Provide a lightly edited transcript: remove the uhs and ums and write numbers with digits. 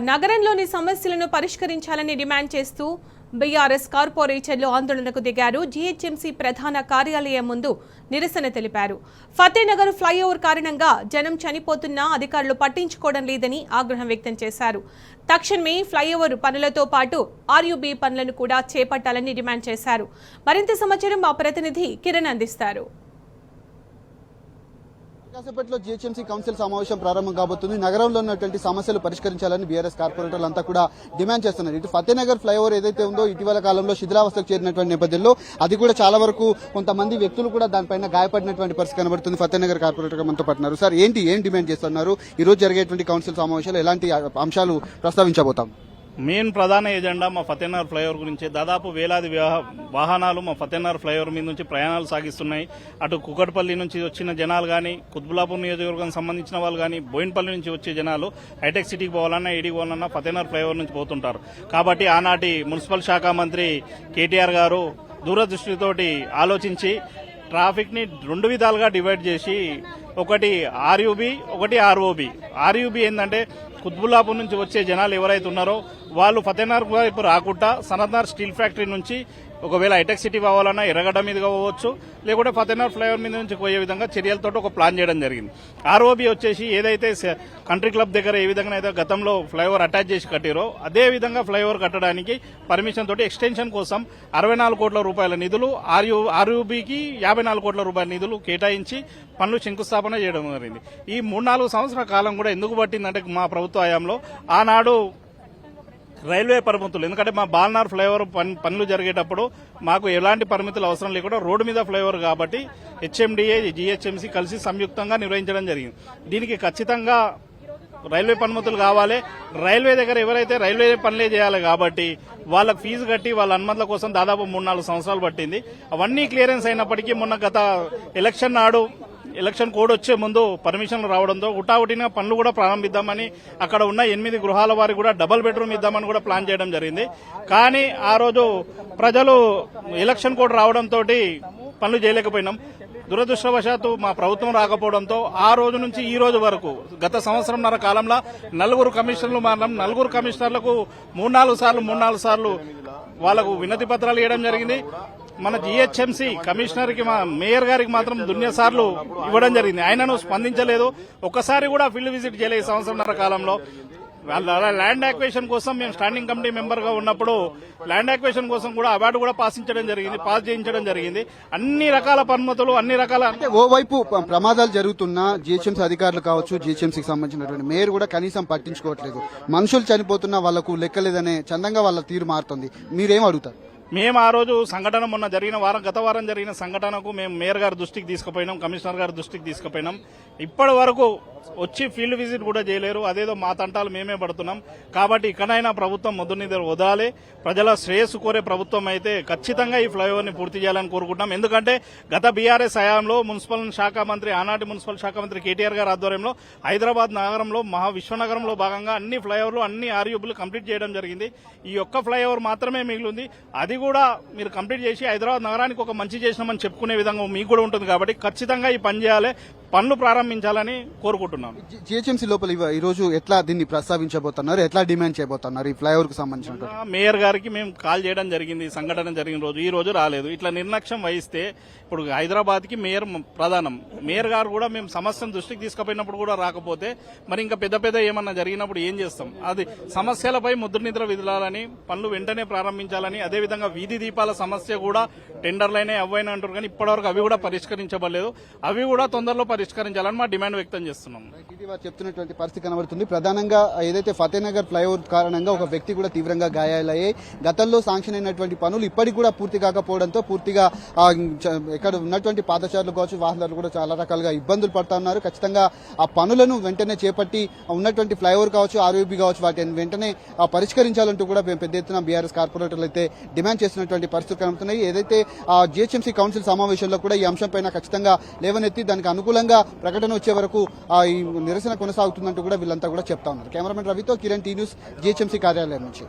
నగరంలోని సమస్యలను పరిష్కరించాలని డిమాండ్ చేస్తూ బీఆర్ఎస్ కార్పొరేటర్లు ఆందోళనకు దిగారు. జీహెచ్ఎంసీ ప్రధాన కార్యాలయం ముందు నిరసన తెలిపారు. ఫతేనగర్ ఫ్లైఓవర్ కారణంగా జనం చనిపోతున్నా అధికారులు పట్టించుకోవడం లేదని ఆగ్రహం వ్యక్తం చేశారు. తక్షణమే ఫ్లైఓవర్ పనులతో పాటు ఆర్యూబీ పనులను కూడా చేపట్టాలని డిమాండ్ చేశారు. మరింత సమాచారం మా ప్రతినిధి కిరణ్ అందిస్తారు. కాసేపట్లో జీహెచ్ఎంసీ కౌన్సిల్ సమావేశం ప్రారంభం కాబోతుంది. నగరంలో ఉన్నటువంటి సమస్యలు పరిష్కరించాలని బీఆర్ఎస్ కార్పొరేటర్లు అంతా కూడా డిమాండ్ చేస్తున్నారు. ఇటు ఫతేనగర్ ఫ్లైఓవర్ ఏదైతే ఉందో ఇటీవల కాలంలో శిథిలావస్థకు చేరినటువంటి నేపథ్యంలో అది కూడా చాలా వరకు కొంతమంది వ్యక్తులు కూడా దానిపైన గాయపడినటువంటి పరిస్థితి కనబడుతుంది. ఫతేనగర్ కార్పొరేటర్ మనతో పడుతున్నారు. సార్, ఏం డిమాండ్ చేస్తున్నారు? ఈ రోజు జరిగేటువంటి కౌన్సిల్ సమావేశాలు ఎలాంటి అంశాలు ప్రస్తావించబోతాం? మెయిన్ ప్రధాన ఎజెండా మా ఫతేనగర్ ఫ్లైఓవర్ గురించి. దాదాపు వేలాది వాహనాలు మా ఫతేనగర్ ఫ్లైఓవర్ మీద నుంచి ప్రయాణాలు సాగిస్తున్నాయి. అటు కుకట్పల్లి నుంచి వచ్చిన జనాలు కానీ, కుత్బులాపూర్ నియోజకవర్గానికి సంబంధించిన వాళ్ళు కానీ, బోయిన్పల్లి నుంచి వచ్చే జనాలు హైటెక్ సిటీకి పోవాలన్నా, ఏడికి పోవాలన్నా ఫతేనగర్ ఫ్లైఓవర్ నుంచి పోతుంటారు. కాబట్టి ఆనాటి మున్సిపల్ శాఖ మంత్రి కేటీఆర్ గారు దూరదృష్టితోటి ఆలోచించి ట్రాఫిక్ ని 2 విధాలుగా డివైడ్ చేసి ఒకటి ఆర్యూబీ, ఒకటి ఆర్ఓబీ. ఆర్యూబీ ఏంటంటే కుత్బుల్లాపూర్ నుంచి వచ్చే జనాలు ఎవరైతే ఉన్నారో వాళ్ళు ఫతేనగర్ వైపు రాకుండా సనత్నగర్ స్టీల్ ఫ్యాక్టరీ నుంచి ఒకవేళ హైటెక్ సిటీ పోవాలన్నా ఎర్రగడ్డ మీదుగా పోవచ్చు, లేకుంటే ఫతేనగర్ ఫ్లైఓవర్ మీద నుంచి పోయే విధంగా చర్యలతో ఒక ప్లాన్ చేయడం జరిగింది. ఆర్ఓబీ వచ్చేసి ఏదైతే కంట్రీ క్లబ్ దగ్గర ఏ విధంగా అయితే గతంలో ఫ్లైఓవర్ అటాచ్ చేసి కట్టారో అదే విధంగా ఫ్లైఓవర్ కట్టడానికి పర్మిషన్ తోటి ఎక్స్టెన్షన్ కోసం 64 కోట్ల రూపాయల నిధులు, ఆర్యూబీకి 54 కోట్ల రూపాయల నిధులు కేటాయించి పనులు శంకుస్థాపన చేయడం జరిగింది. ఈ 3-4 సంవత్సరాల కాలం కూడా ఎందుకు పట్టిందంటే మా ప్రభుత్వ హయాంలో ఆనాడు రైల్వే పరిమితులు, ఎందుకంటే మా బాల్నార్ ఫ్లైఓవర్ పనులు జరిగేటప్పుడు మాకు ఎలాంటి పరిమితులు అవసరం లేకుండా రోడ్డు మీద ఫ్లైఓవర్ కాబట్టి హెచ్ఎండిఏ, జీహెచ్ఎంసీ కలిసి సంయుక్తంగా నిర్వహించడం జరిగింది. దీనికి ఖచ్చితంగా రైల్వే పరిమితులు కావాలి. రైల్వే దగ్గర ఎవరైతే రైల్వే పనులే చేయాలి కాబట్టి వాళ్ళకు ఫీజు కట్టి వాళ్ళ అనుమతుల కోసం దాదాపు 3-4 సంవత్సరాలు పట్టింది. అవన్నీ క్లియరెన్స్ అయినప్పటికీ మొన్న గత ఎలక్షన్ నాడు ఎలక్షన్ కోడ్ వచ్చే ముందు పర్మిషన్లు రావడంతో హుటాహుటిన పనులు కూడా ప్రారంభిద్దామని అక్కడ ఉన్న 8 గృహాల వారికి కూడా డబుల్ బెడ్రూమ్ ఇద్దామని కూడా ప్లాన్ చేయడం జరిగింది. కానీ ఆ రోజు ప్రజలు ఎలక్షన్ కోడ్ రావడంతో పనులు చేయలేకపోయినాం. దురదృష్టవశాత్తు మా ప్రభుత్వం రాకపోవడంతో ఆ రోజు నుంచి ఈ రోజు వరకు గత సంవత్సరంన్నర కాలంలో 4 కమిషనర్లు మారినాం. 4 కమిషనర్లకు 3-4 సార్లు వాళ్లకు వినతి పత్రాలు ఇవ్వడం జరిగింది. మన జీహెచ్ఎంసీ కమిషనర్ కి, మా మేయర్ గారికి మాత్రం దున్యసార్లు ఇవ్వడం జరిగింది. ఆయనను స్పందించలేదు. ఒక్కసారి కూడా ఫీల్డ్ విజిట్ చేయలేదు. సంవత్సరంన్నర కాలంలో ల్యాండ్ యాక్వేషన్ కోసం మేము స్టాండింగ్ కమిటీ మెంబర్ గా ఉన్నప్పుడు ల్యాండ్ యాక్వేషన్ కోసం కూడా అవార్డు కూడా పాస్ చేయించడం జరిగింది. అన్ని రకాల పనుమతులు, అన్ని రకాల ఓవైపు ప్రమాదాలు జరుగుతున్నా జీహెచ్ఎంసీ అధికారులు కావచ్చు, జీహెచ్ఎంసీకి సంబంధించినటువంటి మేయర్ కూడా కనీసం పట్టించుకోవట్లేదు. మనుషులు చనిపోతున్నా వాళ్లకు లెక్కలేదనే చందంగా వాళ్ళ తీరు మారుతుంది. మీరేం అడుగుతారు? మేము ఆ రోజు సంఘటన మొన్న గత వారం జరిగిన సంఘటనకు మేము మేయర్ గారి దృష్టికి తీసుకుపోయినాం, కమిషనర్ గారి దృష్టికి తీసుకుపోయినాం. ఇప్పటి వరకు వచ్చి ఫీల్డ్ విజిట్ కూడా చేయలేరు. అదేదో మా తంటాలు మేమే పడుతున్నాం. కాబట్టి ఇక్కడైనా ప్రభుత్వం మొదటి వదలాలి. ప్రజల శ్రేయస్సు కోరే ప్రభుత్వం అయితే ఖచ్చితంగా ఈ ఫ్లైఓవర్ ని పూర్తి చేయాలని కోరుకుంటున్నాం. ఎందుకంటే గత బీఆర్ఎస్ హయాంలో ఆనాటి మున్సిపల్ శాఖ మంత్రి కేటీఆర్ గారి ఆధ్వర్యంలో హైదరాబాద్ నగరంలో విశ్వనగరంలో భాగంగా అన్ని ఫ్లైఓవర్లు, అన్ని ఆర్యూబీలు కంప్లీట్ చేయడం జరిగింది. ఈ ఒక్క ఫ్లైఓవర్ మాత్రమే మిగిలింది. అది కూడా మీరు కంప్లీట్ చేసి హైదరాబాద్ నగరానికి ఒక మంచి చేసినామని చెప్పుకునే విధంగా మీకు కూడా ఉంటుంది. కాబట్టి ఖచ్చితంగా ఈ పని చేయాలి, పనులు ప్రారంభించాలని కోరుకుంటున్నాను. జీహెచ్ఎంసీ లోపల ఈ రోజు ఎట్లా దీన్ని ప్రస్తావించబోతున్నారు, ఎట్లా డిమాండ్ చేయబోతున్నారు ఈ ఫ్లైఓవర్ కు సంబంధించిన? మేయర్ గారికి మేము కాల్ చేయడం జరిగింది. సంఘటన జరిగిన రోజు ఈ రోజు రాలేదు. ఇట్లా నిర్లక్ష్యం వహిస్తే ఇప్పుడు హైదరాబాద్ కి మేయర్ ప్రధానం. మేయర్ గారు కూడా మేము సమస్యను దృష్టికి తీసుకుపోయినప్పుడు కూడా రాకపోతే మరి ఇంకా పెద్ద ఏమన్నా జరిగినప్పుడు ఏం చేస్తాం? అది సమస్యలపై ముద్రనిద్ర విధాలని, పనులు వెంటనే ప్రారంభించాలని, అదేవిధంగా వీధి దీపాల సమస్య కూడా టెండర్లైనా అవైనా అంటారు కానీ ఇప్పటివరకు అవి కూడా పరిష్కరించబడలేదు. అవి కూడా తొందరలో పరిష్కరించాలని మా డిమాండ్ వ్యక్తం చేస్తున్నాం. చెప్తున్నటువంటి పరిస్థితి కనబడుతుంది. ప్రధానంగా ఏదైతే ఫతేనగర్ ఫ్లైఓవర్ కారణంగా ఒక వ్యక్తి కూడా తీవ్రంగా గాయాలయ్యాయి. గతంలో శాంక్షన్ అయినటువంటి పనులు ఇప్పటికి కూడా పూర్తి కాకపోవడంతో పూర్తిగా ఇక్కడ ఉన్నటువంటి పాదచారులు కావచ్చు, వాహనాలు కూడా చాలా రకాలుగా ఇబ్బందులు పడుతూ ఉన్నారు. ఖచ్చితంగా ఆ పనులను వెంటనే చేపట్టి ఉన్నటువంటి ఫ్లైఓవర్ కావచ్చు, ఆర్యూబీ కావచ్చు, వాటిని వెంటనే పరిష్కరించాలంటూ కూడా పెద్ద ఎత్తున బీఆర్ఎస్ కార్పొరేటర్లు అయితే డిమాండ్ చేస్తున్నటువంటి పరిస్థితులు కనబడుతున్నాయి. ఏదైతే జీహెచ్ఎంసీ కౌన్సిల్ సమావేశంలో కూడా ఈ అంశంపైన ఖచ్చితంగా లేవనెత్తి దానికి అనుకూలంగా ప్రకటన వచ్చే వరకు ఈ నిరసన కొనసాగుతుందంటూ కూడా వీళ్ళంతా కూడా చెప్తా ఉన్నారు. కెమెరామెన్ రవితో కిరణ్, టీ న్యూస్, జీహెచ్ఎంసీ కార్యాలయం నుంచి.